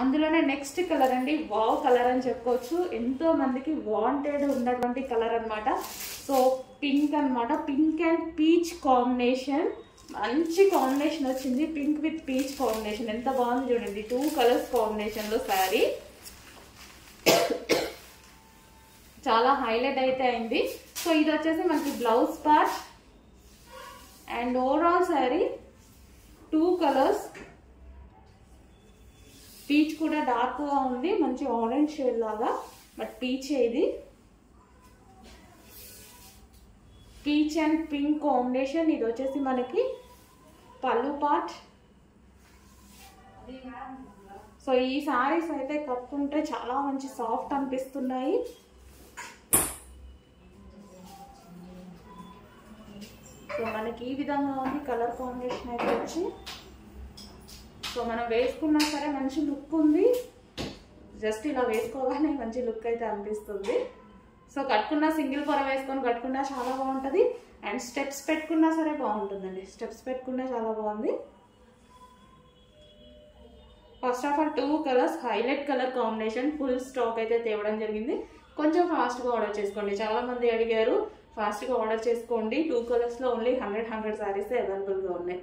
అందులోనే next colour అండి, wow colour అని చెప్పుకోవచ్చు. ఎంతో మందికి వాంటెడ్ ఉన్నటువంటి కలర్ అనమాట. సో పింక్ అనమాట, పింక్ అండ్ పీచ్ కాంబినేషన్. మంచి కాంబినేషన్ వచ్చింది, పింక్ విత్ పీచ్ కాంబినేషన్. ఎంత బాగుంది చూడండి, 2 కలర్స్ కాంబినేషన్లో శారీ చాలా హైలైట్ అయితే అయింది. సో ఇది వచ్చేసి మనకి blouse part and overall sari 2 colours. Peach కూడా డార్క్గా ఉంది, మంచి ఆరెంజ్ షేడ్ లాగా, బట్ పీచ్ ఇది పీచ్ అండ్ పింక్ కాంబినేషన్. ఇది వచ్చేసి మనకి పళ్ళు పార్ట్. సో ఈ సారీస్ అయితే కట్టుకుంటే చాలా మంచి సాఫ్ట్ అనిపిస్తున్నాయి. సో మనకి ఈ విధంగా ఉంది కలర్ కాంబినేషన్ అయితే వచ్చి. సో మనం వేసుకున్నా సరే మంచి లుక్ ఉంది, జస్ట్ ఇలా వేసుకోగానే మంచి లుక్ అయితే అనిపిస్తుంది. సో కట్టుకున్నా సింగిల్ పొర వేసుకొని కట్టుకున్నా చాలా బాగుంటుంది, అండ్ స్టెప్స్ పెట్టుకున్నా సరే బాగుంటుందండి. స్టెప్స్ పెట్టుకున్నా చాలా బాగుంది. First of all 2 colours highlight colour combination full stock అయితే తేవడం జరిగింది. కొంచెం ఫాస్ట్గా ఆర్డర్ చేసుకోండి, చాలా మంది అడిగారు, ఫాస్ట్గా ఆర్డర్ చేసుకోండి. 2 కలర్స్లో ఓన్లీ 100 శారీస్ అవైలబుల్గా ఉన్నాయి.